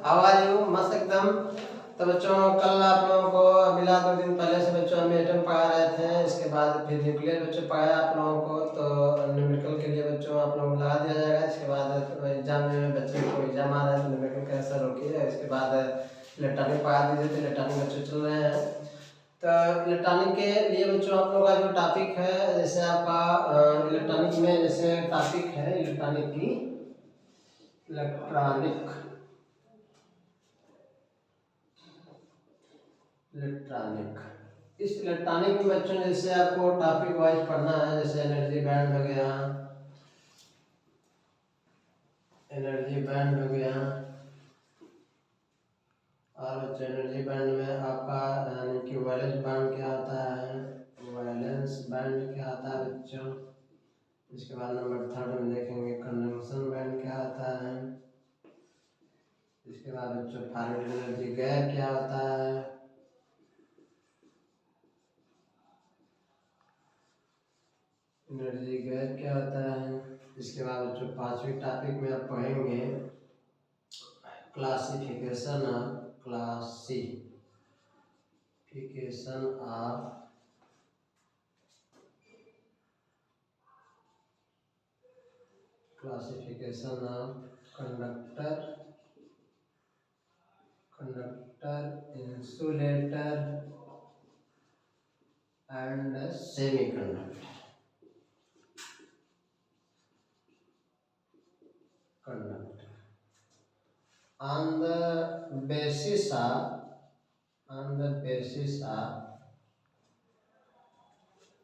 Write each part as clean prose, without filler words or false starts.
How are you? मस्त एकदम। तो बच्चों कल आप लोगों को मिला 2 दिन पहले से बच्चों हम एटम पढ़ा रहे थे, इसके बाद फिर न्यूक्लियर बच्चों पढ़ाया आप लोगों को। तो न्यूमेरिकल के लिए बच्चों आप लोगों को लगा दिया जाएगा। इसके बाद एग्जाम में बच्चे को एग्जाम आ रहा है तो न्यूमेरिकल का आंसर रोकिए। इसके बाद इलेक्ट्रॉनिक पढ़ा दीजिए, तो इलेक्ट्रॉनिक बच्चे चल रहे हैं। तो इलेक्ट्रॉनिक के लिए बच्चों आप लोगों का जो टॉपिक है, जैसे आपका इलेक्ट्रॉनिक में जैसे टॉपिक है इलेक्ट्रॉनिक की इलेक्ट्रॉनिक इस इलेक्ट्रॉनिक में बच्चों जैसे आपको टॉपिक वाइज पढ़ना है, जैसे एनर्जी बैंड हो गया, और बच्चों एनर्जी बैंड में आपका यानी कि वैलेंस बैंड क्या आता है, बच्चों। इसके बाद नंबर 3 में देखेंगे कंडक्शन बैंड क्या आता है। इसके बाद बच्चों फॉरवर्ड एनर्जी गैप क्या होता है। इसके बाद बच्चों 5वीं टॉपिक में आप पढ़ेंगे classification of conductor, insulator and semiconductor. on the basis of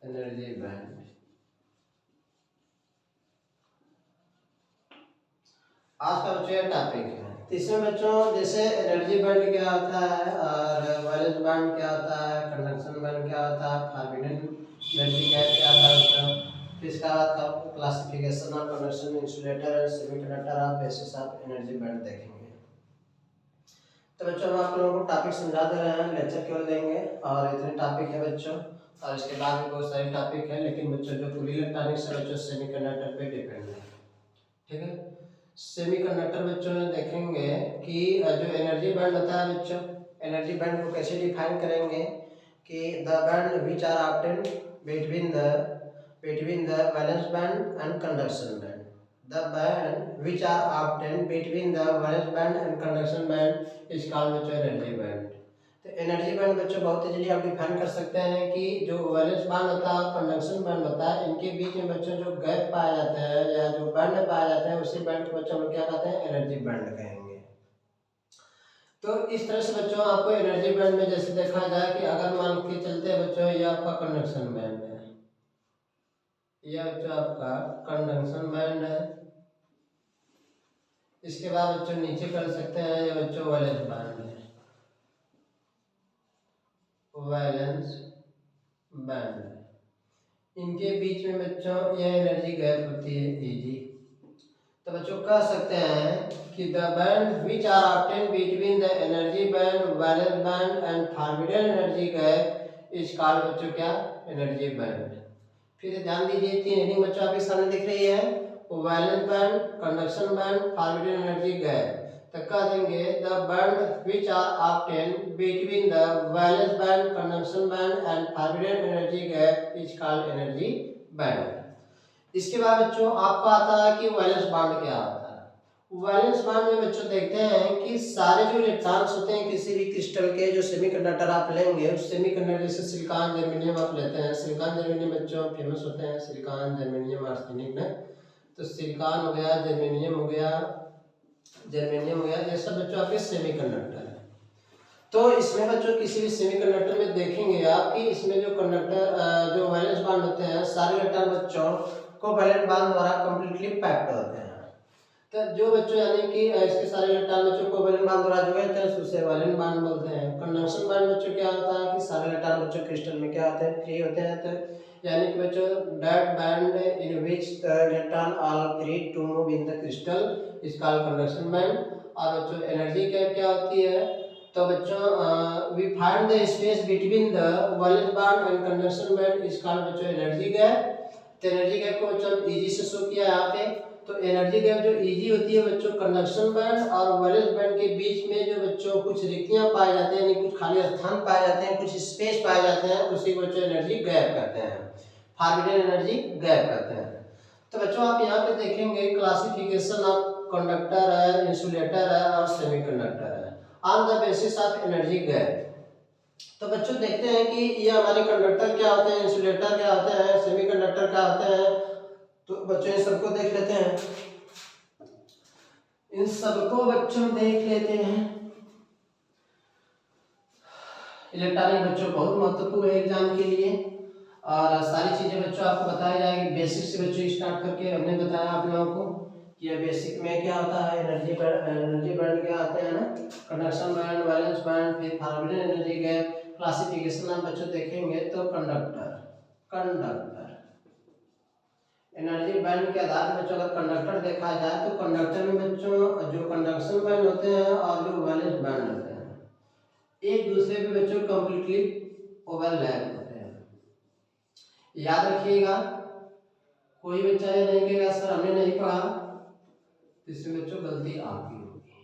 energy band। आज का बच्चों टॉपिक है। इसमें बच्चों जैसे एनर्जी बैंड क्या होता है, और वैलेंस बैंड क्या होता है, कंडक्शन बैंड क्या होता है, फॉरबिडन एनर्जी गैप क्या होता है बच्चों। फिर इसका बाद classification of conduction, insulator and semiconductor of basis of energy band देखेंगे। तो बच्चों हम आप लोगों को टॉपिक समझा दे रहे हैं, लेक्चर केवल देंगे, और इतने टॉपिक है बच्चों। और इसके बाद भी बहुत सारे टॉपिक है, लेकिन बच्चों जो पूरी इलेक्ट्रॉनिक्स है बच्चों सेमीकंडक्टर पे डिपेंड है। ठीक है, सेमीकंडक्टर बच्चों देखेंगे कि जो एनर्जी बैंड होता है बच्चों, एनर्जी बैंड को कैसे डिफाइन करेंगे कि the band which are obtained between the valence band and conduction band. The band which are obtained between the valence band and conduction band is called बच्चों energy band. तो energy band बच्चों बहुत easily आप define कर सकते हैं कि जो वैलेंस बैंड होता है और कंडक्शन बैंड होता है, इनके बीच में बच्चों जो गैप पाया जाता है या जो बैंड पाया जाता है, उसी बैंड को बच्चों हम क्या कहते हैं, एनर्जी बैंड कहेंगे। तो इस तरह से बच्चों आपको एनर्जी बैंड में जैसे देखा जाए कि अगर मान के चलते हैं बच्चों ये आपका कंडक्शन बैंड है, यह बच्चों आपका कंडक्शन बैंड है। इसके बाद बच्चों नीचे कर सकते हैं ये बच्चों वैलेंस बैंड है, वैलेंस बैंड। इनके बीच में बच्चों यह एनर्जी गैप होती है Eg। तो बच्चों कह सकते हैं कि the band which are obtained between the energy band, valence band and forbidden energy gap is called बच्चों क्या, एनर्जी बैंड। फिर ध्यान दीजिए 3 हेडिंग बच्चों आपके सामने दिख रही है, valence band, conduction band, forbidden energy gap. तो कह देंगे the band which are obtained between the valence band, conduction band and forbidden energy gap is called energy band. इसके बाद बच्चों आपको आता है कि वैलेंस बैंड क्या होता है। वैलेंस बैंड में बच्चों देखते हैं कि सारे जो इलेक्ट्रॉन्स होते हैं किसी भी क्रिस्टल के, जो सेमीकंडक्टर आप लेंगे, उस सेमीकंडक्टर जैसे सिलिकॉन, जर्मेनियम आप लेते हैं। सिलिकॉन जर्मेनियम बच्चों फेमस होते हैं, सिलिकॉन जर्मेनियम आर्सेनिक में। तो सिलिकॉन हो गया, जर्मेनियम हो गया, ये सब बच्चों आपके सेमीकंडक्टर है। तो इसमें बच्चों किसी भी सेमीकंडक्टर में देखेंगे आप कि इसमें जो कंडक्टर जो वैलेंस बैंड होते हैं, सारे इलेक्ट्रॉन बच्चों को वैलेंस बैंड द्वारा कंप्लीटली पैक्ड होते हैं। तो जो बच्चों यानी कि इसके सारे इलेक्ट्रॉन बच्चों को वैलेंस बैंड द्वारा जोड़े थे उसे वैलेंस बैंड बोलते हैं। कंडक्शन बैंड बच्चों क्या होता है कि सारे इलेक्ट्रॉन बच्चों क्रिस्टल में क्या होते हैं, फ्री होते हैं। तो यानी कि बच्चों that band in which the electron are free to move in the crystal is called conduction band. और बच्चों एनर्जी क्या होती है, तो बच्चों we find the space between the valence band and conduction band is called बच्चों energy gap. तो energy gap को बच्चों इजी से शो किया यहाँ पे। तो एनर्जी गैप जो ईजी होती है बच्चों, कंडक्शन बैंड और वैलेंस बैंड के बीच में जो बच्चों कुछ रिक्तियां पाए जाते हैं, यानी कुछ खाली स्थान पाए जाते हैं, कुछ स्पेस पाए जाते हैं, उसी को बच्चों एनर्जी गैप कहते हैं, फॉरबिडन एनर्जी गैप कहते हैं। तो बच्चों आप यहाँ पे देखेंगे क्लासिफिकेशन ऑफ कंडक्टर है, इंसुलेटर है और सेमीकंडक्टर है on the basis of energy gap. तो बच्चों देखते हैं कि ये हमारे कंडक्टर क्या होते हैं, इंसुलेटर क्या होते हैं, सेमीकंडक्टर क्या होते हैं। तो बच्चों इन सबको देख लेते हैं, इन सबको बच्चों देख लेते हैं। इलेक्ट्रॉनिक बच्चों बहुत महत्वपूर्ण है एग्जाम के लिए, और सारी चीजें बच्चों आपको बताई जाएगी बेसिक से बच्चों स्टार्ट करके। हमने बताया आप लोगों को कि ये बेसिक में क्या होता है, एनर्जी बैंड क्या आते हैं ना, कंडक्शन बैंड, वैलेंस बैंड, फिर फॉरबिडन एनर्जी गैप। क्लासिफिकेशन आप बच्चों देखेंगे तो कंडक्टर एनर्जी बैंड के आधार पर बच्चों अगर कंडक्टर देखा जाए तो कंडक्टर में बच्चों जो कंडक्शन बैंड होते हैं और जो वैलेंस बैंड होते हैं एक दूसरे पे बच्चों कंप्लीटली ओवरलैप होते हैं। याद रखिएगा, कोई बच्चा ये नहीं कहेगा सर हमने नहीं पढ़ा, तो इसमें बच्चों गलती आपकी होगी,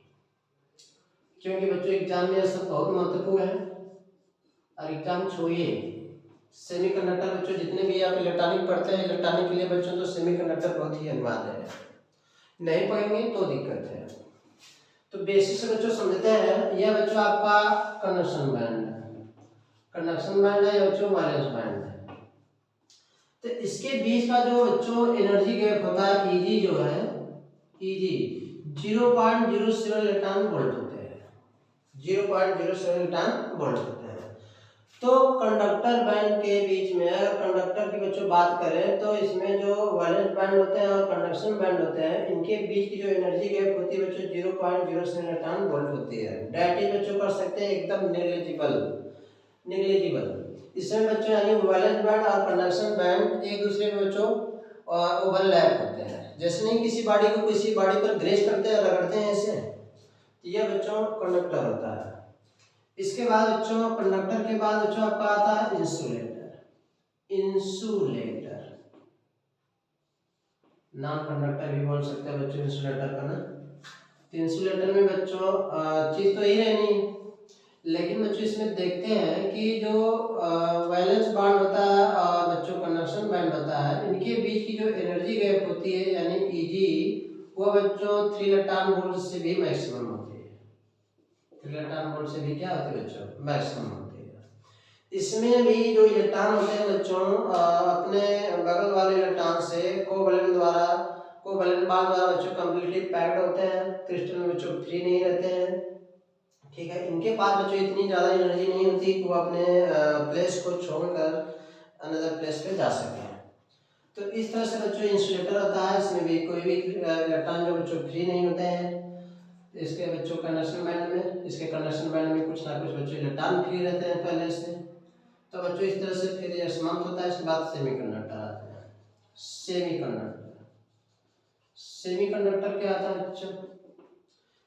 क्योंकि बच्चों एग्जाम में सब बहुत महत्वपूर्ण है। और एग्जाम छोड़िए, सेमीकंडक्टर बच्चों जितने भी आप इलेक्ट्रॉनिक पढ़ते हैं, इलेक्ट्रॉनिक के लिए बच्चों तो सेमीकंडक्टर बहुत ही अनिवार्य है, नहीं पढ़ेंगे तो दिक्कत है। तो बेसिक से बच्चों समझते हैं, यह बच्चों आपका कंडक्शन बैंड है, या बच्चों वैलेंस बैंड है। तो इसके बीच का जो बच्चों एनर्जी गैप होता है ईजी, जो है ईजी 0.07 इलेक्ट्रॉन वोल्ट होते हैं, 0.07 इलेक्ट्रॉन वोल्ट होते हैं। तो कंडक्टर बैंड के बीच में अगर कंडक्टर की बच्चों बात करें तो इसमें जो वैलेंस बैंड होते हैं और कंडक्शन बैंड होते हैं, इनके बीच की जो एनर्जी गैप होती है बच्चों 0.07 इलेक्ट्रॉन वोल्ट होती है। डेट इज बच्चों कर सकते हैं एकदम नेग्लिजिबल। इसमें बच्चों यानी वैलेंस बैंड और कंडक्शन बैंड एक दूसरे में बच्चों ओवरलैप होते हैं। जैसे नहीं किसी बॉडी को किसी बॉडी पर ग्रेस करते हैं, रगड़ते हैं ऐसे, तो यह बच्चों कंडक्टर होता है। इसके बाद बच्चों कंडक्टर के बाद बच्चों आपका आता है इंसुलेटर नॉन कंडक्टर भी बोल सकते हैं बच्चों इंसुलेटर का ना। तो इंसुलेटर में बच्चों चीज तो यही रहनी, लेकिन बच्चों इसमें देखते हैं कि जो वैलेंस बैंड होता है और बच्चों कंडक्शन बैंड होता है, इनके बीच की जो एनर्जी गैप होती है यानी ईजी, वो बच्चों 3 इलेक्ट्रॉन वोल्ट से भी मैक्सिमम होती है। 3 इलेक्ट्रॉन वोल्ट से भी क्या होती है बच्चों, मैक्सिमम होती है। इसमें भी जो इलेक्ट्रॉन होते हैं बच्चों अपने बगल वाले इलेक्ट्रॉन से कोवैलेंट बांड द्वारा बच्चों कंप्लीटली पैक्ड होते हैं, क्रिस्टल में बच्चों फ्री नहीं रहते हैं। ठीक है, इनके पास बच्चों इतनी ज़्यादा एनर्जी नहीं होती कि वो अपने प्लेस को छोड़कर अनदर प्लेस पे जा सके। तो इस तरह से बच्चों इंसुलेटर होता है, इसमें भी कोई भी इलेक्ट्रॉन जो बच्चों फ्री नहीं होते हैं। इसके बच्चों कंडक्शन बैंड में, इसके कंडक्शन बैंड में कुछ ना कुछ बच्चों इलेक्ट्रॉन फ्री रहते हैं पहले से। तो बच्चों इस तरह से फिर ये समाप्त होता है। इसके बाद सेमीकंडक्टर आते हैं। सेमीकंडक्टर क्या आता है बच्चों,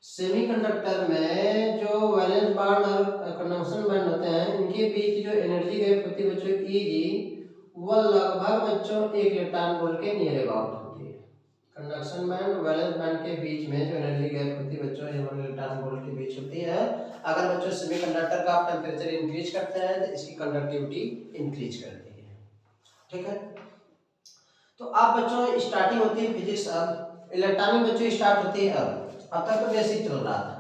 सेमीकंडक्टर में जो वैलेंस बैंड और कंडक्शन बैंड होते हैं, इनके बीच जो एनर्जी गैप होती है बच्चों ईजी, वो लगभग बच्चों 1 इलेक्ट्रॉन वोल्ट के नियर अबाउट होती है। कंडक्शन बैंड वैलेंस बैंड के बीच में जो एनर्जी गैप होती है बच्चों 1 इलेक्ट्रॉन वोल्ट के बीच होती है। अगर बच्चों सेमीकंडक्टर का आप टेम्परेचर इंक्रीज करते हैं तो इसकी कंडक्टिविटी इंक्रीज करती है। ठीक है, तो आप बच्चों स्टार्टिंग होती है फिजिक्स, अब इलेक्ट्रॉनिक बच्चों स्टार्ट होती है। अब तक तो बेसिक चल रहा था,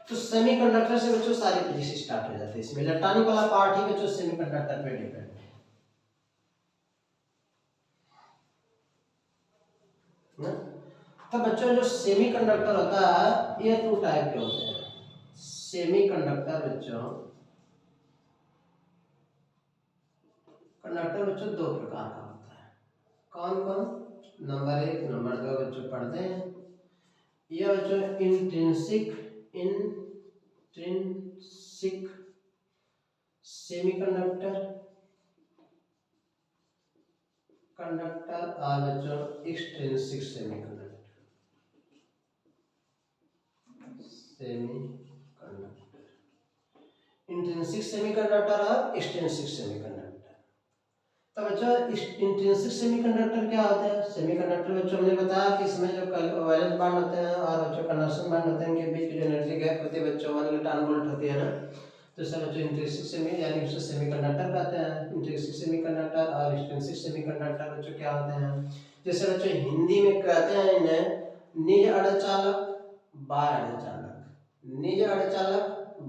तो सेमीकंडक्टर से बच्चों सारी फिजिक्स स्टार्ट हो जाती है। इसमें इलेक्ट्रॉनिक वाला पार्ट ही बच्चों सेमीकंडक्टर पे डिपेंड है ना। तो बच्चों जो सेमीकंडक्टर होता है ये 2 टाइप के होते हैं। सेमीकंडक्टर बच्चों कंडक्टर बच्चों 2 प्रकार का होता है। कौन कौन, नंबर 1 नंबर 2 बच्चों पढ़ते हैं। यह बच्चों इंट्रिंसिक सेमीकंडक्टर और बच्चों एक्सट्रिंसिक सेमीकंडक्टर इंट्रिंसिक सेमीकंडक्टर और एक्सट्रिंसिक सेमीकंडक्टर। तो बच्चों इंट्रिंसिक सेमीकंडक्टर क्या होता है? सेमीकंडक्टर बच्चों हमने बताया कि इसमें जो वैलेंस बैंड होते हैं और बच्चों कंडक्शन बैंड होते हैं, इनके बीच की जो एनर्जी गैप होती है बच्चों 1 इलेक्ट्रॉन वोल्ट होती है ना। तो इसे बच्चों इंट्रिंसिक सेमी यानी उसे सेमीकंडक्टर कहते हैं। इंट्रिंसिक सेमीकंडक्टर और एक्सट्रिंसिक सेमीकंडक्टर बच्चों क्या होते हैं? जैसे बच्चों हिंदी में कहते हैं इन्हें निज अर्धचालक, बाह्य अर्धचालक, निज अर्धचालक,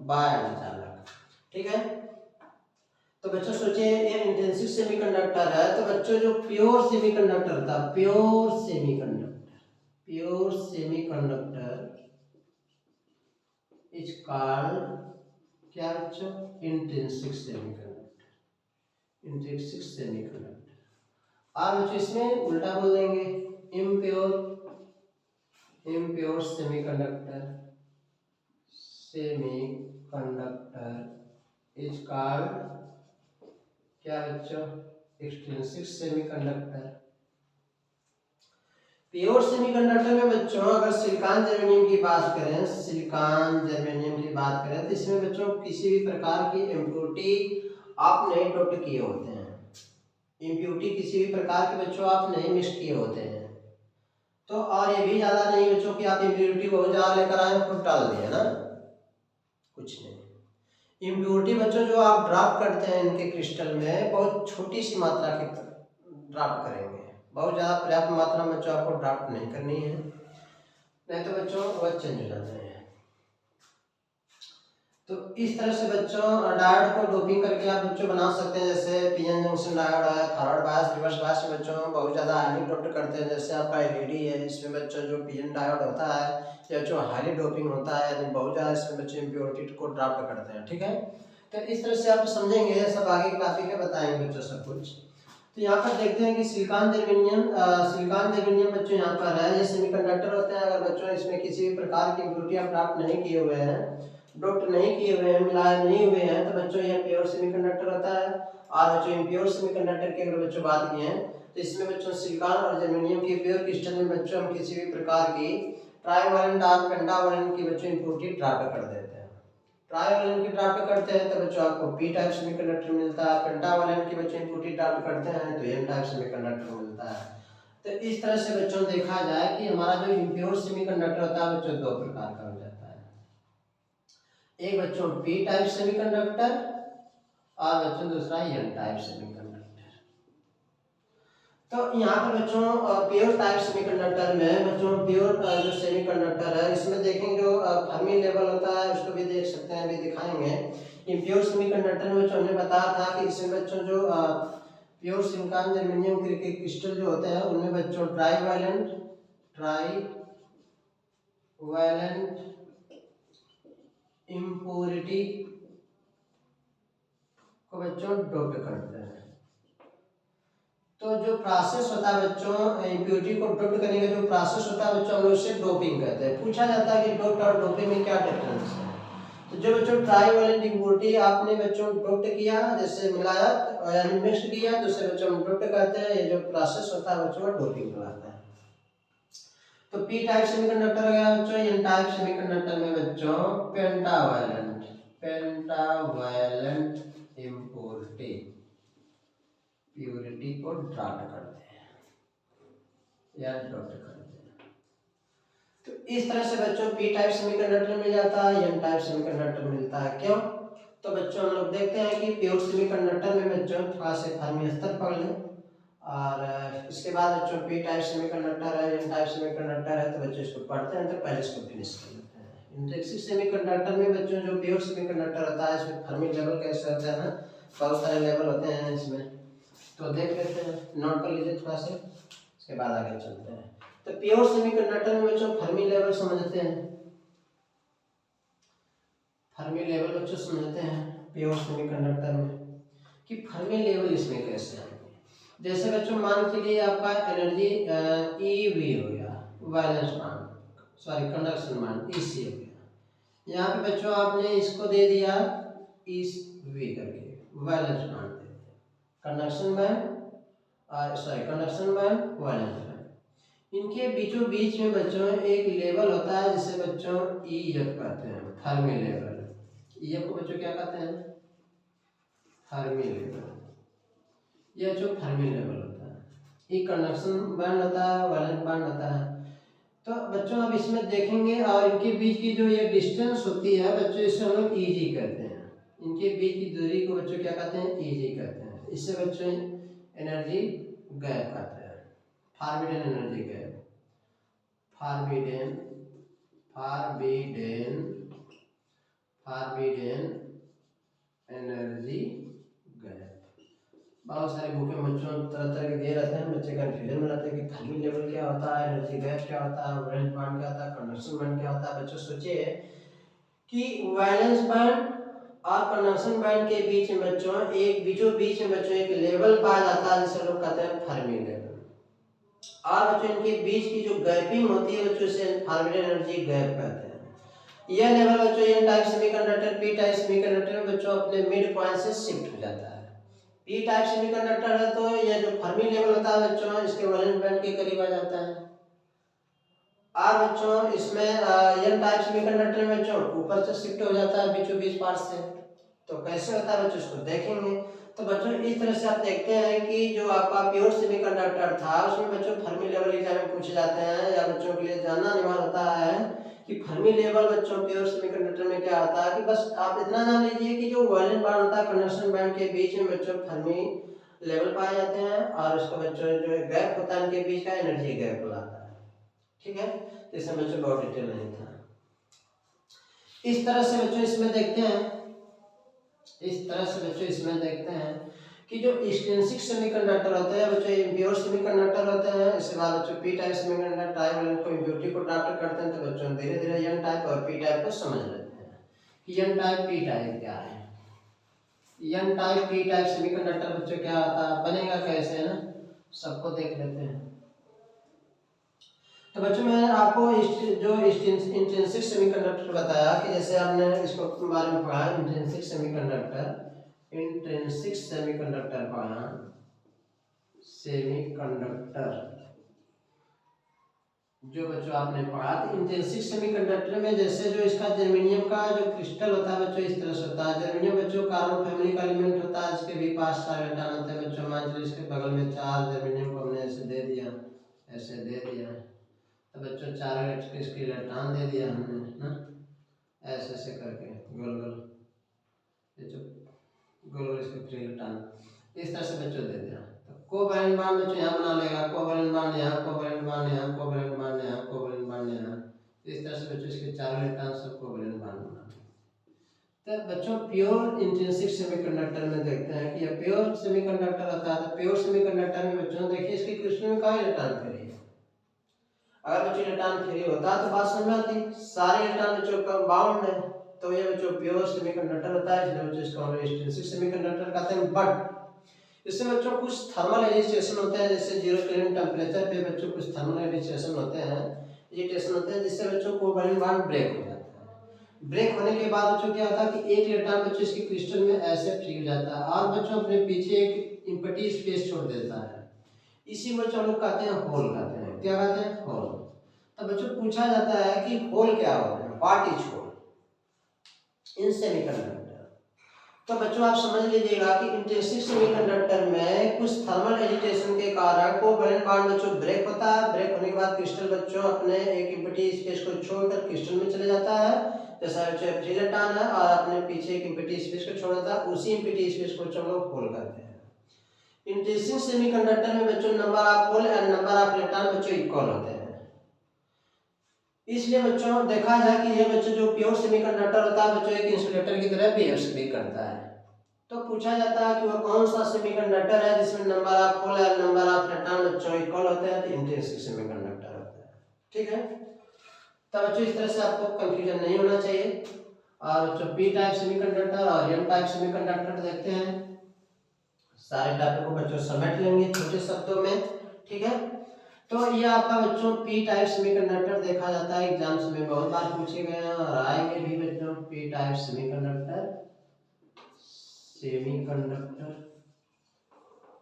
बाह्य अर्धचालक। ठीक है। तो बच्चों सोचिए ये इंटेंसिव सेमीकंडक्टर है, तो बच्चों जो प्योर सेमीकंडक्टर था, प्योर सेमीकंडक्टर इज कॉल्ड क्या बच्चों? Intrinsic semiconductor. और बच्चों इसमें उल्टा बोल देंगे, इम्प्योर सेमीकंडक्टर इज कॉल्ड क्या बच्चों? Extrinsic semiconductor. प्योर सेमीकंडक्टर में बच्चों अगर सिलिकॉन जर्मेनियम की बात करें, तो इसमें बच्चों किसी भी प्रकार की इम्प्योरिटी आप नहीं डोट किए होते हैं, इम्प्योरिटी किसी भी प्रकार की बच्चों आप नहीं मिक्स किए होते हैं। तो और ये भी ज्यादा नहीं बच्चों कि आप इम्प्योरिटी बहुत ज्यादा लेकर आए खुद डाल दिए ना, कुछ नहीं। इम्प्योरिटी बच्चों जो आप ड्रॉप करते हैं इनके क्रिस्टल में, बहुत छोटी सी मात्रा की ड्रॉप करेंगे, बहुत ज़्यादा पर्याप्त मात्रा में बच्चों आपको ड्रॉप नहीं करनी है, नहीं तो बच्चों वह चेंज हो जाते हैं। तो इस तरह से बच्चों डायोड को डोपिंग करके आप बच्चों बना सकते हैं, जैसे पीएन जंक्शन डायोड है, फॉरवर्ड बायस, रिवर्स बायस में बच्चों बहुत ज़्यादा हाईली डोप्ड करते हैं। जैसे आपका एलईडी है, इसमें बच्चों जो पीएन डायोड होता है या जो हाईली डोपिंग होता है, यानी बहुत ज़्यादा इसमें बच्चे इम्प्योरिटी को ड्रॉप करते हैं। ठीक है। तो इस तरह से आप समझेंगे, सब आगे की टॉपिक है बताएंगे बच्चों सब कुछ। तो यहाँ पर देखते हैं कि सिलिकॉन जर्मेनियम बच्चों यहाँ पर है, ये सेमीकंडक्टर होते हैं। अगर बच्चों इसमें किसी भी प्रकार की इम्प्योरिटी आप प्राप्त नहीं किए हुए हैं, डोप्ट नहीं किए हुए हैं, मिलाए नहीं हुए हैं, तो बच्चों ये प्योर सेमीकंडक्टर होता है। और बच्चों इम्प्योर सेमीकंडक्टर की अगर बच्चों बात की है, तो इसमें बच्चों सिलिकॉन और जर्मेनियम की प्योर क्रिस्टल में बच्चों हम किसी भी प्रकार की ट्राइवैलेंट और पेंटावैलेंट की बच्चों इम्प्योरिटी ड्रॉप कर देते हैं। ट्राइवैलेंट की ड्रॉप करते हैं तो बच्चों आपको पी टाइप सेमीकंडक्टर मिलता है, पेंटावैलेंट की बच्चों इम्प्योरिटी ड्रॉप करते हैं तो एन टाइप सेमीकंडक्टर मिलता है। तो इस तरह से बच्चों देखा जाए कि हमारा जो इम्प्योर सेमीकंडक्टर होता है बच्चों दो प्रकार का हो जाता है, एक बच्चों पी टाइप सेमीकंडक्टर और बच्चों दूसरा एन टाइप सेमीकंडक्टर। तो यहाँ पर बच्चों प्योर टाइप सेमीकंडक्टर में बच्चों प्योर जो सेमीकंडक्टर है, इसमें देखेंगे जो फर्मी लेवल होता है उसको भी देख सकते हैं, अभी दिखाएंगे। इम्प्योर सेमीकंडक्टर में बच्चों हमने बताया था कि इसमें बच्चों जो प्योर सिलिकॉन जर्मेनियम के क्रिस्टल जो होते हैं उनमें बच्चों ट्राइवैलेंट इम्प्योरिटी को बच्चों डोप्ड करते हैं। तो जो प्रोसेस होता है बच्चों इम्प्योरिटी को डोप्ड करने का जो प्रोसेस होता है बच्चों हम लोग उसे डोपिंग कहते हैं। पूछा जाता है कि डोप्ड और डोपिंग में क्या डिफरेंस है। तो जो बच्चों ट्राइवैलेंट इम्प्योरिटी आपने बच्चों डोप्ड किया, जैसे मिलाया यानी मिक्स किया, दूसरे बच्चों हम डोप्ड करते हैं, ये जो प्रोसेस होता है बच्चों डोपिंग कहलाता है। तो पी टाइप सेमीकंडक्टर हो गया बच्चों। एन टाइप सेमीकंडक्टर में बच्चों पेंटावैलेंट इम्प्योरिटी प्योरिटी को ड्रॉप करते हैं या डॉट करते हैं। तो इस तरह से बच्चों पी टाइप सेमीकंडक्टर मिल जाता है, एन टाइप सेमीकंडक्टर मिलता है। क्यों? तो बच्चों हम लोग देखते हैं कि प्योर सेमीकंडक्टर में बच्चों थोड़ा से फर्मी स्तर पढ़ लें, और इसके बाद बच्चों पी टाइप सेमीकंडक्टर है, एन टाइप सेमीकंडक्टर है, तो बच्चों इसको पढ़ते हैं, तो पहले इसको फिनिश कर लेते हैं। इंट्रिंसिक सेमीकंडक्टर में बच्चों जो प्योर सेमीकंडक्टर होता है इसमें फर्मी लेवल कैसे होता है ना, बहुत सारे लेवल होते हैं इसमें, तो देख लेते हैं, नोट कर लीजिए थोड़ा से, इसके बाद आगे चलते हैं। तो प्योर सेमीकंडक्टर में बच्चों फर्मी लेवल समझते हैं, फर्मी लेवल बच्चों समझते हैं प्योर सेमीकंडक्टर में कि फर्मी लेवल इसमें कैसे आएंगे। जैसे बच्चों मान के लिए आपका एनर्जी ईवी हो गया, वैलेंस मान, सॉरी कंडक्शन मान ईसी हो गया। यहाँ पे बच्चों आपने इसको दे दिया इस वी करके, वैलेंस मान दे दिया, conduction band conduction band, valence band, इनके बीचों बीच में बच्चों एक लेवल होता है जिसे बच्चों ईएफ कहते हैं, फर्मी लेवल। ईएफ को बच्चों क्या कहते हैं? Fermi level. यह जो फर्मी लेवल होता है। एक कंडक्शन बैंड होता है, वैलेंस बैंड होता है। तो बच्चों अब इसमें देखेंगे और इनके बीच की जो ये डिस्टेंस होती है बच्चों, इसे हम लोग ईजी कहते हैं। इनके बीच की दूरी को बच्चों क्या कहते हैं? ईजी कहते हैं। इससे बच्चों एनर्जी गैप कहते हैं, forbidden energy gap, forbidden forbidden forbidden energy gap. बहुत सारे बुक में बच्चों तरह तरह के दिए रहते हैं, बच्चे कंफ्यूजन में रहते हैं कि फर्मी लेवल क्या होता है, एनर्जी गैप क्या होता है, वैलेंस बैंड क्या होता है, कंडक्शन बैंड क्या होता है। बच्चों सोचिए कि वैलेंस बैंड और कंडक्शन बैंड के बीच में बच्चों बीच में बच्चों एक लेवल पाया जाता है जिसे लोग कहते हैं फर्मी लेवल। और बच्चों इनके बीच की जो गैपिंग होती है बच्चों इसे फॉरबिडन एनर्जी गैप कहते हैं। यह लेवल बच्चों N type semiconductor P type semiconductor में बच्चों अपने मिड पॉइंट से शिफ्ट हो जाता है। पी टाइप सेमीकंडक्टर है तो यह जो फर्मी लेवल होता है बच्चों इसके वैलेंस बैंड के करीब आ जाता है। और बच्चों इसमें एन टाइप सेमीकंडक्टर में बच्चों ऊपर से शिफ्ट हो जाता है बीचों बीच पार्ट से। तो कैसे होता है बच्चों, इसको देखेंगे। तो बच्चों इस तरह से आप देखते हैं कि जो आपका प्योर सेमीकंडक्टर था उसमें बच्चों फर्मी लेवल एग्जाम में पूछे जाते हैं, या बच्चों के लिए जानना अनिवार्य होता है कि फर्मी लेवल बच्चों प्योर सेमीकंडक्टर में क्या होता है। कि बस आप इतना जान लीजिए कि जो वैलेंस बैंड होता है कंडक्शन बैंड के बीच में बच्चों फर्मी लेवल पाए जाते हैं, और उसका बच्चों जो गैप होता है इनके बीच का एनर्जी गैप कहलाता है। ठीक है, तो इसमें बच्चों बहुत डिटेल नहीं था। इस तरह से बच्चों इसमें देखते हैं कि जो एक्सट्रिंसिक सेमीकंडक्टर होते हैं बच्चों इम्प्योर सेमीकंडक्टर होते हैं। इसके बाद बच्चों पी टाइप सेमीकंडक्टर ट्राइवैलेंट को इम्प्योरिटी को ड्राफ्ट करते हैं। तो बच्चों धीरे धीरे एन टाइप और पी टाइप को समझ लेते हैं कि एन टाइप पी टाइप क्या है। N type P type semiconductor बच्चों क्या होता है, बनेगा कैसे, है ना, सबको देख लेते हैं। तो बच्चों मैं आपको जो इंट्रिंसिक सेमीकंडक्टर बताया कि जैसे आपने इसको बारे में पढ़ा इंट्रिंसिक सेमीकंडक्टर पढ़ा, सेमीकंडक्टर जो बच्चों आपने पढ़ा तो इंट्रिंसिक सेमीकंडक्टर में जैसे जो इसका जर्मेनियम का जो क्रिस्टल होता है बच्चों इस तरह से होता है। जर्मेनियम बच्चों कार्बन फैमिली का एलिमेंट होता है, इसके भी पास 4 इलेक्ट्रॉन होते हैं बच्चों। मान लीजिए इसके बगल में 4 जर्मेनियम को हमने ऐसे दे दिया, तो बच्चों 4 इसके इलेक्ट्रॉन दे दिया हमने ना, ऐसे ऐसे करके गोल गोल इसके फ्री इलेक्ट्रॉन इस तरह से बच्चों दे दिया। तो कोवैलेंट बॉन्ड बच्चों यहाँ बना लेगा, कोवैलेंट बॉन्ड यहाँ, कोवैलेंट बॉन्ड यहाँ, कोवैलेंट बॉन्ड यहाँ, कोवैलेंट बॉन्ड यहाँ। इस तरह से बच्चों इसके 4 इलेक्ट्रॉन सब कोवैलेंट बॉन्ड बना। तो बच्चों प्योर इंट्रिंसिक सेमीकंडक्टर में देखते हैं कि यह प्योर सेमीकंडक्टर होता है। तो प्योर सेमीकंडक्टर में बच्चों देखिए इसके क्रिस्टल में कहाँ इलेक्ट्रॉन फ्री है। अगर बच्चों इलेक्ट्रॉन फ्री होता तो बात समझ में आती, सारे इलेक्ट्रॉन बच्चों का बाउंड है, तो ये बच्चों प्योर सेमीकंडक्टर होता है, इसलिए बच्चों इसको हम इंट्रिंसिक सेमीकंडक्टर कहते हैं। बट इसमें बच्चों कुछ थर्मल एजिटेशन होते हैं, जैसे 0 केल्विन टेम्परेचर पे बच्चों कुछ थर्मल एजिटेशन होते हैं जिससे बच्चों कोवैलेंट बॉन्ड ब्रेक हो जाता है। ब्रेक होने के बाद बच्चों क्या होता है कि एक इलेक्ट्रॉन बच्चों इसके क्रिस्टल में ऐसे फ्री हो जाता है और बच्चों अपने पीछे एक एम्प्टी स्पेस छोड़ देता है। इसी बच्चों लोग कहते हैं होल कहते हैं। क्या कहते हैं? होल। तो बच्चों पूछा जाता है कि होल क्या होता है, what is hole in semiconductor. तो बच्चों आप समझ लीजिएगा कि इंट्रिंसिक सेमीकंडक्टर में कुछ थर्मल एजिटेशन के कारण कोवैलेंट बॉन्ड बच्चों ब्रेक होता है। ब्रेक होने के बाद क्रिस्टल बच्चों अपने एक एम्प्टी स्पेस को छोड़कर क्रिस्टल में चले जाता है, जैसा बच्चों फ्री इलेक्ट्रॉन है, और अपने पीछे एक एम्प्टी स्पेस को छोड़ देता है। उसी एम्प्टी स्पेस को हम लोग होल कहते हैं। इंट्रिंसिक सेमीकंडक्टर में बच्चों number of hole and number of electron बच्चों इक्वल होते हैं। इसलिए बच्चों देखा जाए कि ये बच्चों जो प्योर सेमीकंडक्टर होता है बच्चों एक इंसुलेटर की तरह बिहेव करता है। तो पूछा जाता है कि वह कौन सा सेमीकंडक्टर है जिसमें नंबर ऑफ होल और नंबर ऑफ इलेक्ट्रॉन बच्चों इक्वल होते हैं, तो इंट्रिंसिक सेमीकंडक्टर होता है। ठीक है, तो बच्चों इस तरह से आपको कंफ्यूजन नहीं होना चाहिए। और बच्चों पी टाइप सेमीकंडक्टर और एन टाइप सेमीकंडक्टर देखते हैं, सारे टॉपिक को बच्चों समेट लेंगे छोटे शब्दों में। ठीक है, तो ये आपका बच्चों पी टाइप सेमीकंडक्टर देखा जाता है, एग्जाम्स में बहुत बार पूछे गए हैं और आएंगे भी बच्चों। P type semiconductor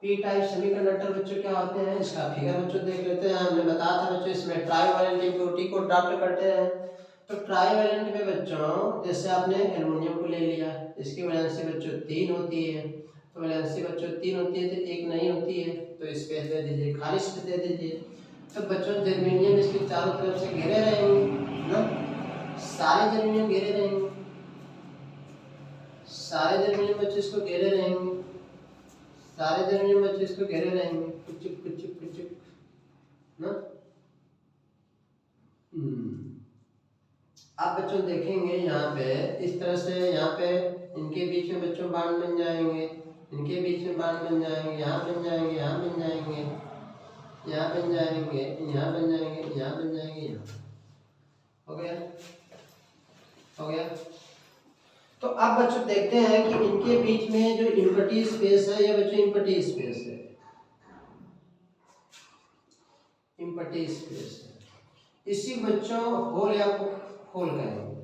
P type semiconductor बच्चों क्या होते हैं, इसका फिगर बच्चों देख लेते हैं। हमने बताया था बच्चों इसमें ट्राइवैलेंट इम्प्योरिटी को ड्राफ्ट करते हैं। तो ट्राइवैलेंट में बच्चों जैसे आपने एल्युमिनियम को ले लिया, इसकी वजह से बच्चों 3 होती है, तो वैलेंसी बच्चों 3 होती है तो 1 नहीं होती है, तो स्पेस दे दीजिए, खाली स्पेस दे दीजिए। तो बच्चों जर्मेनियम इसके चारों तरफ से घेरे रहेंगे ना, सारे जर्मेनियम घेरे रहेंगे, सारे जर्मेनियम बच्चों इसको घेरे रहेंगे, सारे जर्मेनियम बच्चों इसको घेरे रहेंगे, कुचुक कुचुक कुचुक ना। अब बच्चों देखेंगे यहाँ पे इस तरह से, यहाँ पे इनके बीच में बच्चों बांड बन जाएंगे, इनके बीच में बांड बन जाएंगे, यहाँ बन जाएंगे, यहाँ बन जाएंगे, यहाँ बन जाएंगे, यहाँ बन जाएंगे, यहाँ बन जाएंगे, यहाँ हो गया, हो गया। तो अब बच्चों देखते हैं कि इनके बीच में जो इम्पटी स्पेस है, ये बच्चों इम्पटी स्पेस है, इम्पटी स्पेस है। इसी बच्चों होल या होल कहेंगे,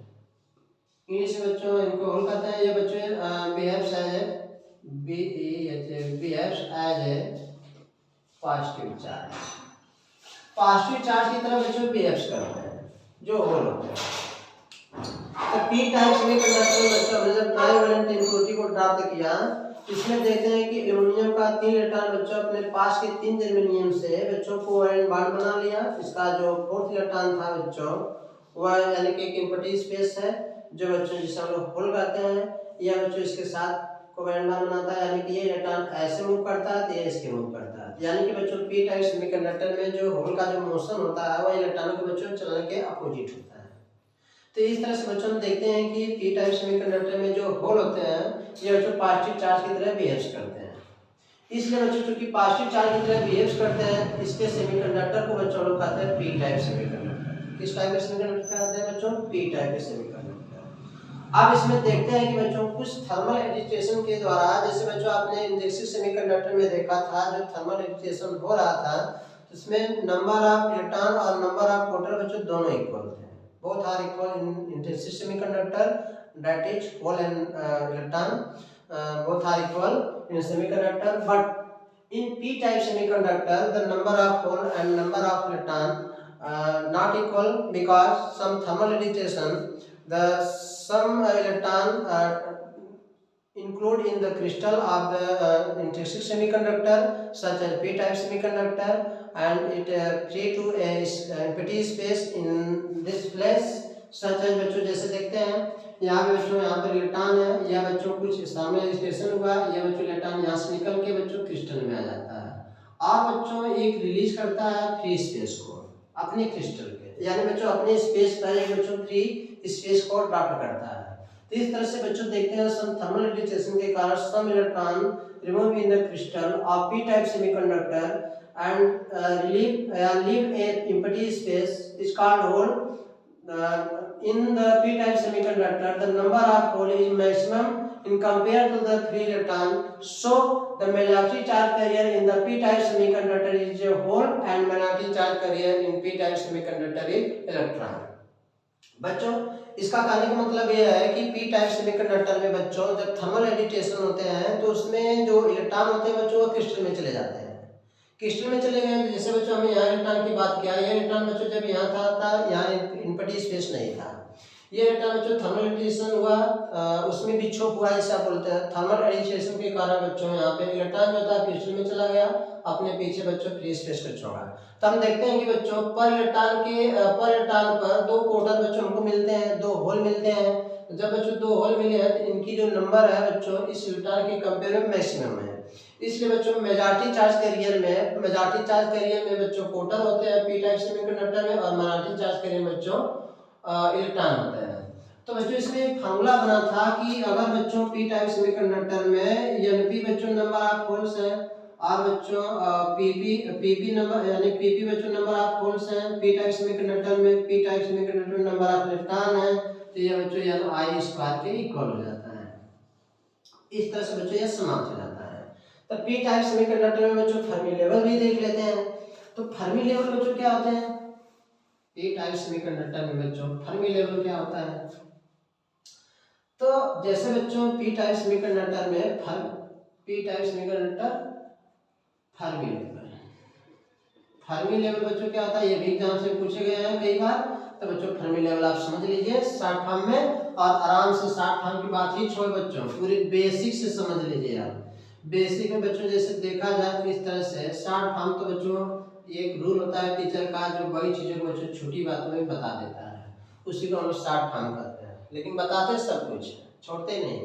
इंग्लिश में बच्चों इनको होल कहते हैं। ये बच्चों behaves as a positive charge, positive charge की तरह बच्चों बिहेव्स करते हैं जो होल होते हैं। तो पी टाइप सेमीकंडक्टर में बच्चों हमने जब ट्राइवेलेंट इम्प्योरिटी को प्राप्त किया, इसमें देखते हैं कि एल्युमिनियम का 3 इलेक्ट्रॉन बच्चों अपने पास के 3 जर्मेनियम से बच्चों कोवेलेंट बॉन्ड बना लिया। इसका जो 4th इलेक्ट्रॉन था बच्चों वह यानी कि एक एम्प्टी स्पेस है जो बच्चों जिसे हम लोग होल कहते हैं। यह बच्चों इसके साथ कोवेलेंट बॉन्ड बनाता है, यानी कि ये इलेक्ट्रॉन ऐसे मूव करता है तो ये इसके मूव करता है, यानी कि बच्चों पी टाइप सेमीकंडक्टर में जो होल का जो मोशन होता है वह इलेक्ट्रॉनों के बच्चों चलने के अपोजिट होता है। तो इस तरह से बच्चों देखते हैं कि पी टाइप सेमीकंडक्टर में जो होल होते हैं ये बच्चों पॉजिटिव चार्ज की तरह बिहेव करते हैं। इसलिए बच्चों चूंकि पॉजिटिव चार्ज की तरह बिहेव करते हैं, इसके सेमीकंडक्टर को बच्चों लोग कहते हैं पी टाइप सेमीकंडक्टर। किस टाइप के सेमीकंडक्टर कहते हैं बच्चों? पी टाइप के सेमीकंडक्टर। अब इसमें देखते हैं कि बच्चों कुछ थर्मल एजिटेशन के द्वारा, जैसे बच्चों आपने इंडेक्सिक सेमीकंडक्टर में देखा था जो थर्मल एजिटेशन हो रहा था, इसमें नंबर ऑफ इलेक्ट्रॉन और नंबर ऑफ प्रोटॉन बच्चों दोनों इक्वल थे। Both are equal in intrinsic semiconductor, that is hole and electron. Both are equal in semiconductor, but in p-type semiconductor, the number of hole and number of electron not equal because some thermal agitation. The some electron include in the crystal of the intrinsic semiconductor, such as p-type semiconductor, and it free to a empty space in this place, such as बच्चों जैसे देखते हैं यहाँ पे बच्चों, यहाँ पर electron है, यह बच्चों कुछ थर्मल एजिटेशन हुआ, यह बच्चों इलेक्ट्रॉन यहाँ से निकल के बच्चों क्रिस्टल में आ जाता है और बच्चों एक रिलीज करता है फ्री स्पेस को अपने क्रिस्टल के, यानी बच्चों अपने स्पेस पर एक बच्चों फ्री स्पेस को प्राप्त करता है। तो इस तरह से बच्चों देखते हैं सम थर्मल एजिटेशन के कारण some electron remove in the crystal of P type semiconductor and leave a empty space is called hole. In the p-type semiconductor, the number of hole is maximum in compared to the free electron. So the majority charge carrier in the p-type semiconductor is a hole and minority charge carrier in p-type semiconductor is electron. बच्चों इसका कहने का मतलब यह है कि P type semiconductor में बच्चों जब थर्मल एजिटेशन होते हैं तो उसमें जो इलेक्ट्रॉन होते हैं बच्चों वो क्रिस्टल में चले जाते हैं। क्रिस्टल में चले गए, जैसे बच्चों हमने यहाँ इलेक्ट्रॉन की बात किया, ये इलेक्ट्रॉन बच्चों जब यहाँ था यहाँ इम्पटी स्पेस नहीं था, ये इलेक्ट्रॉन बच्चों थर्मल एजिटेशन हुआ, उसमें विक्षोभ हुआ जैसे आप बोलते हैं। थर्मल एजिटेशन के कारण बच्चों यहाँ पे इलेक्ट्रॉन जो था क्रिस्टल में चला गया, अपने पीछे बच्चों फ्री स्पेस को छोड़ा। तो हम देखते हैं कि बच्चों पर इलेक्ट्रॉन पर 2 प्रोटॉन बच्चों हमको मिलते हैं, 2 होल मिलते हैं। जब बच्चों 2 होल मिले हैं तो इनकी जो नंबर है बच्चों इस इलेक्ट्रॉन के कंपेयर में मैक्सिमम है। इसलिए बच्चों मेजॉरिटी चार्ज कैरियर में बच्चों प्रोटॉन होते हैं पी टाइप सेमीकंडक्टर में, और माइनॉरिटी चार्ज कैरियर में बच्चों इलेक्ट्रॉन होते हैं। तो बच्चों इसमें एक फार्मूला बना था कि अगर बच्चों पी टाइप सेमीकंडक्टर में Np बच्चों नंबर ऑफ होल्स है और बच्चों Pp नंबर यानी Pp बच्चों नंबर ऑफ होल्स हैं पी टाइप सेमीकंडक्टर में, पी टाइप सेमीकंडक्टर में नंबर ऑफ इलेक्ट्रॉन है, तो ये बच्चों यानी I स्क्वायर के इक्वल हो जाता है। इस तरह से बच्चों यह समाप्त हो जाता है। तो पी टाइप सेमीकंडक्टर में बच्चों फर्मी लेवल भी देख लेते हैं। तो फर्मी लेवल बच्चों क्या होते हैं? पी टाइप सेमीकंडक्टर में बच्चों फर्मी लेवल क्या होता है? तो जैसे बच्चों पी टाइप सेमीकंडक्टर में फर्मी लेवल बच्चों क्या होता है, ये भी एग्जाम से पूछे गए हैं कई बार। तो बच्चों फर्मी लेवल आप समझ लीजिए शॉर्ट फॉर्म में, और आराम से शॉर्ट फॉर्म की बात ही छोड़ बच्चों पूरी बेसिक से समझ लीजिए आप। बेसिक में बच्चों जैसे देखा जाए इस तरह से शॉर्ट फॉर्म तो बच्चों एक रूल होता है टीचर का जो बड़ी चीज़ों को बच्चों छोटी बातों में बता देता है, उसी को हम लोग शॉर्ट फॉर्म करते हैं, लेकिन बताते सब कुछ छोड़ते नहीं।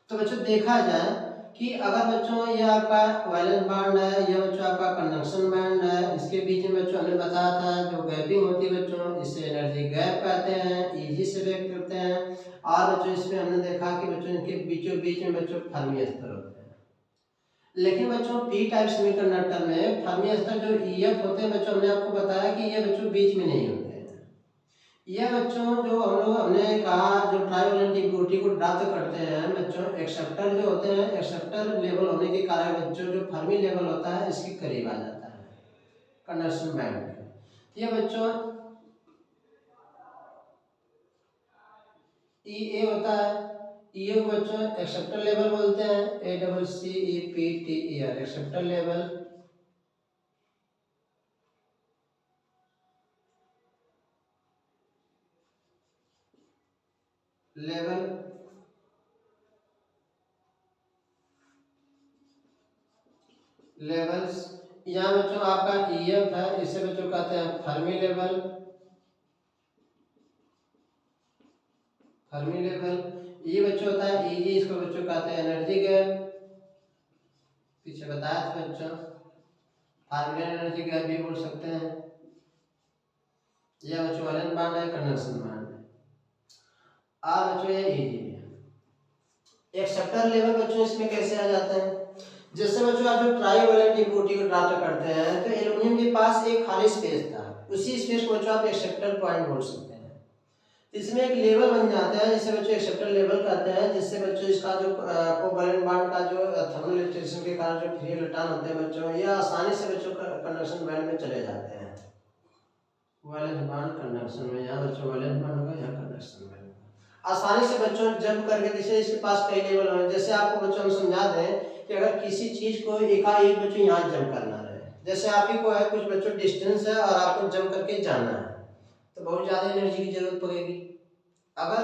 तो बच्चों देखा जाए कि अगर बच्चों ये आपका वैलेंस बॉन्ड है, यह बच्चों आपका कंडक्शन बॉन्ड है, इसके बीच में बच्चों हमने बताया था जो गैपिंग होती है बच्चों इसे एनर्जी गैप कहते हैं, इजी से व्यक्त करते हैं। और बच्चों इसमें हमने देखा कि बच्चों इनके बीचों बीच में बच्चों फर्मी स्तर होते हैं। लेकिन बच्चों पी टाइप सेमीकंडक्टर में फर्मी स्तर जो ईएफ होते हैं बच्चों हमने आपको बताया कि ये बच्चों बीच में नहीं होते हैं। यह बच्चों जो हमने कहा जो ट्राइवैलेंट इम्प्योरिटी को प्राप्त करते हैं बच्चों एक्सेप्टर जो होते हैं, एक्सेप्टर लेवल होने के कारण बच्चों जो फर्मी लेवल होता है इसके करीब आ जाता है कंडक्शन बैंड के। यह बच्चों ई ए होता है, ई ए को बच्चों एक्सेप्टर लेवल बोलते हैं, ACCEPTER acceptor level. Level levels यहाँ बच्चों आपका ईएफ है, इसे बच्चों कहते हैं फर्मी लेवल। फर्मी लेवल ये बच्चों होता है ईजी, इसको बच्चों कहते हैं एनर्जी गैप, पीछे बताया था बच्चों फार्मूला एनर्जी गैप भी बोल सकते हैं। यह बच्चों वैलेंस बॉन्ड है, कंडक्शन बॉन्ड है। और बच्चों ये ईजी है। एक्सेप्टर लेवल बच्चों इसमें कैसे आ जाते हैं, जैसे बच्चों आप जो ट्राइवैलेंट इम्प्योरिटी को प्राप्त करते हैं तो एल्युमिनियम के पास एक खाली स्पेस था, उसी स्पेस को बच्चों आप एक्सेप्टर पॉइंट बोल सकते हैं। इसमें एक लेवल बन जाता है जिसे बच्चों एक्सेप्टर लेवल कहते हैं, जिससे बच्चों इसका जो कोवैलेंट बॉन्ड का जो थर्मल इलेक्ट्रिसिटी के कारण जो फ्री इलेक्ट्रॉन होते हैं बच्चों ये आसानी से बच्चों कंडक्शन बैंड में चले जाते हैं। वैलेंस बॉन्ड कंडक्शन में, यहाँ बच्चों वैलेंस बॉन्ड होगा, यहाँ कंडक्शन बैंड आसानी से बच्चों जंप करके, जैसे इसके पास कई लेवल हैं, जैसे आपको बच्चों हम समझा दें कि अगर किसी चीज को एकाएक बच्चों यहाँ जंप करना रहे, जैसे आप ही को है कुछ बच्चों डिस्टेंस है और आपको जंप करके जाना है तो बहुत ज्यादा एनर्जी की जरूरत पड़ेगी। अगर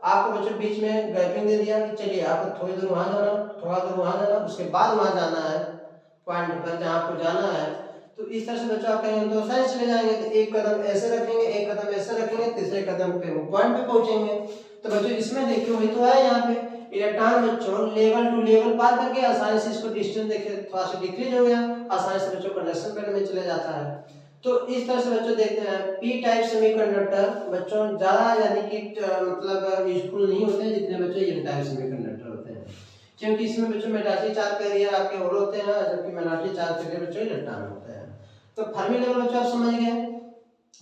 आपको बच्चों बीच में गैपिंग दे दिया कि चलिए आपको थोड़ी दूर वहां जाना, थोड़ा दूर वहां जाना, उसके बाद वहां जाना है पॉइंट पर जहाँ आपको जाना है, तो इस तरह से बच्चों आप कहेंगे तो आसानी से ले जाएंगे। तो एक कदम ऐसे रखेंगे, एक कदम ऐसे रखेंगे, तीसरे कदम पे वो पॉइंट पे पहुंचेंगे। तो बच्चों इसमें देखिए वही तो है, यहाँ पे इलेक्ट्रॉन बच्चों लेवल टू लेवल पार करके आसानी से इसको डिस्टेंस देखिए थोड़ा सा डिक्रीज हो गया, आसानी से बच्चों कंडक्शन बैंड में चले जाता है। तो इस तरह से बच्चों देखते हैं पी टाइप सेमीकंडक्टर बच्चों ज्यादा यानी कि मतलब यूजफुल नहीं होते जितने बच्चों एन टाइप सेमीकंडक्टर होते हैं, क्योंकि इसमें बच्चों मेटालिक चार्ज कैरियर आपके और होते हैं, जबकि मेटालिक चार्ज कैरियर बच्चों इलेक्ट्रॉन होते हैं। तो फर्मी लेवल बच्चों आप समझ गए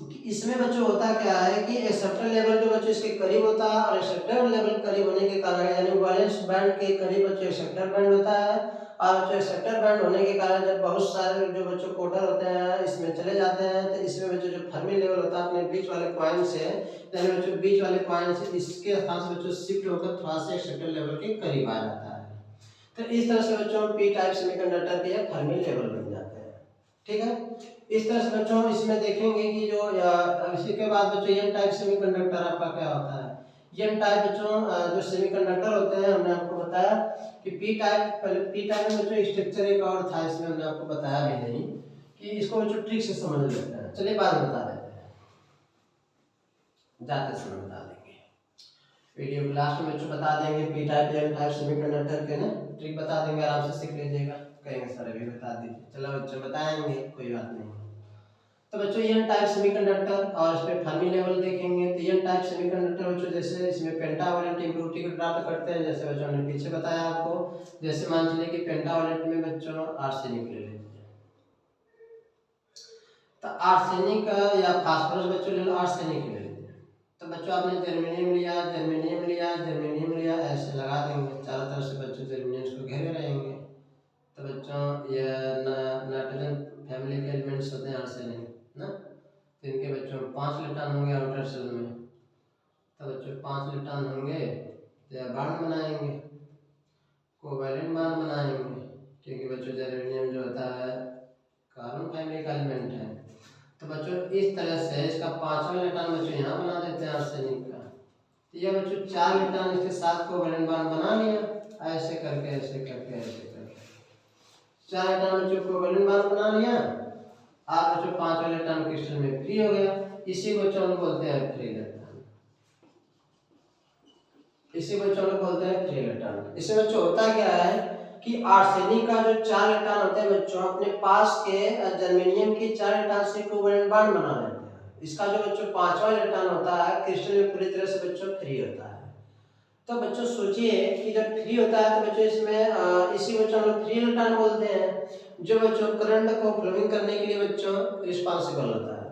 कि इसमें बच्चों होता क्या है कि एक्सेप्टर लेवल जो बच्चों इसके करीब होता है और एक्सेप्टर लेवल करीब होने के कारण यानी वैलेंस बैंड के करीब बच्चों एक्सेप्टर बैंड होता है, और बच्चों एक्सेप्टर बैंड होने के कारण जब बहुत सारे जो बच्चों कोटर होते हैं इसमें चले जाते हैं तो इसमें बच्चों जो फर्मी लेवल होता है अपने बीच वाले पॉइंट से यानी बच्चों बीच वाले पॉइंट से इसके स्थान से बच्चों शिफ्ट होकर थोड़ा सा एक्सेप्टर लेवल के करीब आ जाता है। तो इस तरह से बच्चों पी टाइप सेमीकंडक्टर के फर्मी लेवल बन जाते हैं। ठीक है, इस तरह से बच्चों इसमें देखेंगे कि जो इसी के बाद बच्चों एन टाइप सेमीकंडक्टर आपका क्या होता है। एन टाइप बच्चों जो सेमीकंडक्टर होते हैं हमने आपको बताया कि पी टाइप में बच्चों स्ट्रक्चर एक और था, इसमें हमने आपको बताया भी नहीं कि इसको बच्चों ट्रिक से समझ लेते हैं, चलिए बाद में बता देते हैं, जाते समय बता देंगे, वीडियो के लास्ट में बच्चों बता देंगे P type N type semiconductor के ना ट्रिक बता देंगे, आराम से सीख लीजिएगा। कहेंगे सर अभी बता दीजिए, चलो बच्चों बताएंगे कोई बात नहीं। तो बच्चों एन टाइप सेमीकंडक्टर और इस पे फर्मी लेवल देखेंगे। तो एन टाइप सेमीकंडक्टर बच्चों जैसे इसमें पेंटावैलेंट इम्प्योरिटी को प्राप्त करते हैं, जैसे बच्चों ने पीछे बताया आपको, जैसे मान चलिए कि पेंटावैलेंट में बच्चों आर्सेनिक ले लेते हैं, तो आर्सेनिक या फास्फोरस बच्चों ले लो, आर्सेनिक ले लेते हैं। तो बच्चों आपने जर्मेनियम लिया, जर्मेनियम लिया, जर्मेनियम लिया, ऐसे लगा देंगे चारों तरफ से बच्चों जर्मेनियम को घेरे रहेंगे। तो बच्चों ये नाइट्रोजन फैमिली के एलिमेंट्स होते हैं आर्सेनिक ना, तो इनके बच्चों 5 इलेक्ट्रॉन होंगे आउटर सेल में। तो बच्चों 5 इलेक्ट्रॉन होंगे तो बॉन्ड बनाएंगे, कोवैलेंट बॉन्ड बनाएंगे, क्योंकि बच्चों जर्मेनियम जो होता है कार्बन फैमिली का एलिमेंट है। तो बच्चों इस तरह से इसका 5वां इलेक्ट्रॉन बच्चों यहाँ बना देते हैं आर्सेनिक का। तो यह बच्चों 4 इलेक्ट्रॉन इसके साथ कोवैलेंट बॉन्ड बना लिया, ऐसे करके ऐसे करके ऐसे करके 4 इलेक्ट्रॉन बच्चों कोवेलेंट बॉन्ड बना लिया, आप बच्चों 5 इलेक्ट्रॉन क्रिस्टल में फ्री हो गया। इसी को बच्चों लोग बोलते हैं फ्री इलेक्ट्रॉन, इसी को बच्चों लोग बोलते हैं फ्री इलेक्ट्रॉन। इसमें बच्चों होता क्या है कि आर्सेनिक का जो 4 इलेक्ट्रॉन होते हैं बच्चों अपने पास के जर्मेनियम के 4 इलेक्ट्रॉन से कोवेलेंट बॉन्ड बना लेते हैं। इसका जो बच्चों 5वां इलेक्ट्रॉन होता है क्रिस्टल में पूरी तरह से बच्चों फ्री होता है। तो बच्चों सोचिए कि जब फ्री होता है तो बच्चों इसमें इसी बच्चों हम लोग फ्री इलेक्ट्रॉन बोलते हैं, जो बच्चों करंट को फ्लोइंग करने के लिए बच्चों रिस्पांसिबल होता है।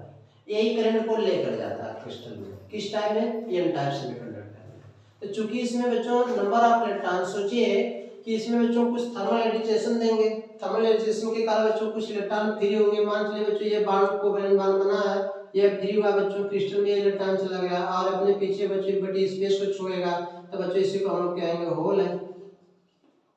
यही करंट को लेकर जाता है क्रिस्टल में, किस टाइप में, एन टाइप सेमीकंडक्टर में। तो चूंकि इसमें बच्चों नंबर ऑफ इलेक्ट्रॉन, सोचिए कि इसमें बच्चों कुछ थर्मल एडिटेशन देंगे, थर्मल एडिटेशन के कारण बच्चों कुछ इलेक्ट्रॉन फ्री होंगे। मान लीजिए बच्चों ये बॉन्ड कोवेलेंट बॉन्ड बना है, ये फ्री हुआ बच्चों, क्रिस्टल में इलेक्ट्रॉन चला गया और अपने पीछे बच्चों बड़ी स्पेस को छोड़ेगा, तो बच्चों इसी को हम लोग कहेंगे होल है।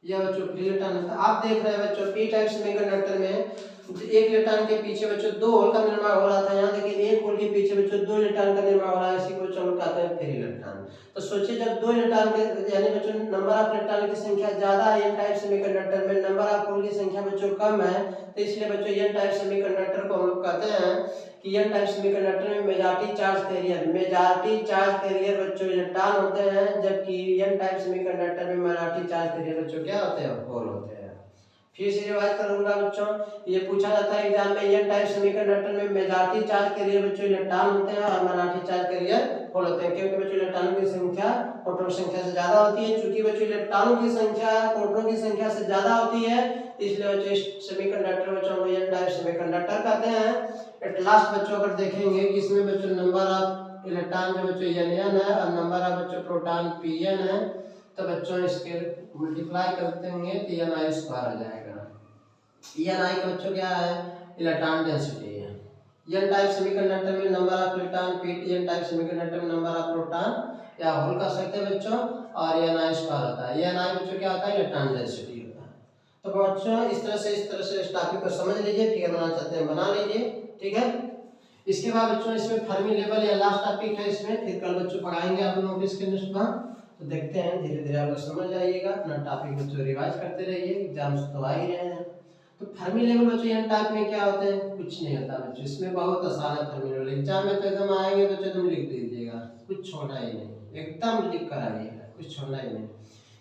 यह बच्चों फ्री इलेक्ट्रॉन है। आप देख रहे हैं बच्चों पी टाइप सेमीकंडक्टर में एक इलेक्ट्रॉन के पीछे बच्चों 2 होल का निर्माण हो रहा था, यहाँ देखिए एक होल के पीछे बच्चों 2 इलेक्ट्रॉन का निर्माण हो रहा है, इसी को बच्चों हम कहते हैं फ्री इलेक्ट्रॉन। तो सोचिए जब 2 इलेक्ट्रॉन के यानी बच्चों नंबर ऑफ इलेक्ट्रॉन की संख्या ज्यादा है एन टाइप सेमीकंडक्टर में, नंबर ऑफ होल की संख्या बच्चों कम है, तो इसलिए बच्चों एन टाइप सेमीकंडक्टर को हम लोग कहते हैं कि एन टाइप सेमीकंडक्टर में मेजॉरिटी चार्ज कैरियर बच्चों इलेक्ट्रॉन होते हैं, जबकि एन टाइप सेमीकंडक्टर में माइनॉरिटी चार्ज कैरियर बच्चों क्या होते हैं, होल होते हैं। फिर से रिवाइज करूंगा बच्चों, ये पूछा जाता है एग्जाम में एन टाइप सेमीकंडक्टर में मेजॉरिटी चार्ज कैरियर बच्चों इलेक्ट्रॉन होते हैं और माइनॉरिटी चार्ज कैरियर होल होते हैं, क्योंकि बच्चों इलेक्ट्रॉनों की संख्या प्रोटॉन की संख्या से ज्यादा होती है। चूंकि बच्चों इलेक्ट्रॉनों की संख्या प्रोटॉन की संख्या से ज्यादा होती है, इसलिए बच्चों इस सेमीकंडक्टर बच्चों को एन टाइप सेमीकंडक्टर कहते हैं। एट लास्ट बच्चों अगर देखेंगे कि इसमें बच्चों नंबर ऑफ इलेक्ट्रॉन जो बच्चों एन है और नंबर ऑफ बच्चों प्रोटॉन पीएन है, तो बच्चों इसके मल्टीप्लाई करते होंगे तो एन आई स्क्वायर आ जाएगा। एन आई का बच्चों क्या है, इलेक्ट्रॉन डेंसिटी है। एन टाइप सेमीकंडक्टर में number of electron, P N type semiconductor में नंबर ऑफ प्रोटॉन या होल कर सकते हैं बच्चों, और एन आई स्क्वायर होता है। एन आई बच्चों क्या होता है, इलेक्ट्रॉन डेंसिटी होता है। तो बच्चों इस तरह से इस टॉपिक को समझ लीजिए, फिगर बनाना चाहते हैं बना लीजिए, ठीक है। इसके बाद बच्चों इसमें फर्मी लेवल या लास्ट टॉपिक है इसमें, फिर कल बच्चों पढ़ाएंगे आप लोगों को इसके नेक्स्ट में। तो देखते हैं, धीरे धीरे आप लोग समझ जाइएगा, अपना टॉपिक बच्चों रिवाइज करते रहिए, एग्जाम्स तो आ ही रहे हैं। तो फर्मी लेवल बच्चों एन टाइप में क्या होते हैं, कुछ नहीं होता बच्चों, इसमें बहुत आसान है फर्मी लेवल। एग्जाम में तो एकदम आएंगे बच्चों, तुम लिख दीजिएगा, कुछ छोड़ना ही नहीं, एकदम लिख कर आइएगा, कुछ छोड़ना ही नहीं।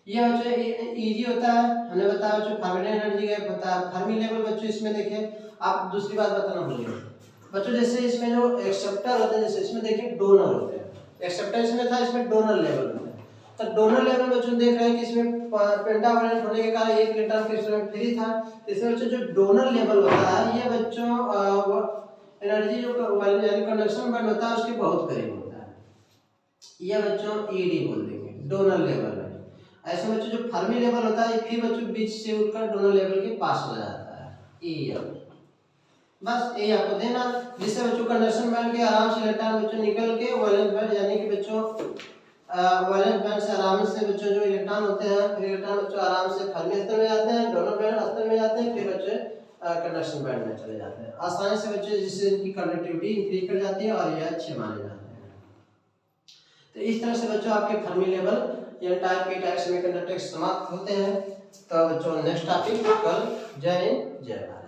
ये बच्चों इजी होता है, हमने बताया बच्चों फर्मी एनर्जी गैप होता है। फर्मी लेवल बच्चों इसमें देखिए, आप दूसरी बात बताना भूल गए बच्चों, जैसे इसमें जो एक्सेप्टर होते हैं, जैसे इसमें देखिए डोनर होते हैं, एक्सेप्टर इसमें था, इसमें डोनर लेवल में। तो डोनर लेवल बच्चों देख रहे हैं कि इसमें पेंटावैलेंट होने के कारण एक इलेक्ट्रॉन क्रिस्टल में फ्री था। इसमें बच्चों जो डोनर लेवल होता है, ये बच्चों एनर्जी जो यानी कंडक्शन बैंड होता है उसके बहुत करीब होता है, ये बच्चों ईडी बोल देंगे, डोनर लेवल है। ऐसे बच्चों जो फर्मी लेवल होता है फिर बच्चों बीच से उठकर डोनर लेवल के पास हो जाता है, ये बस ये आपको देना, जिससे बच्चों कंडक्शन बैंड के आराम से इलेक्ट्रॉन बच्चों निकल के वैलेंस बैंड यानी कि बच्चों वैलेंस बैंड से आराम से बच्चों जो इलेक्ट्रॉन होते हैं, फिर इलेक्ट्रॉन बच्चों आराम से फर्मी स्तर में जाते हैं, डोनर बैंड स्तर में जाते हैं, फिर बच्चे कंडक्शन बैंड में चले जाते हैं आसानी से बच्चे, जिससे इनकी कंडक्टिविटी इंक्रीज कर जाती है और ये अच्छे माने जाते हैं। तो इस तरह से बच्चों आपके Fermi level N type P type semiconductor समाप्त होते हैं। तो बच्चों नेक्स्ट टॉपिक कल, जय हिंद जय भारत।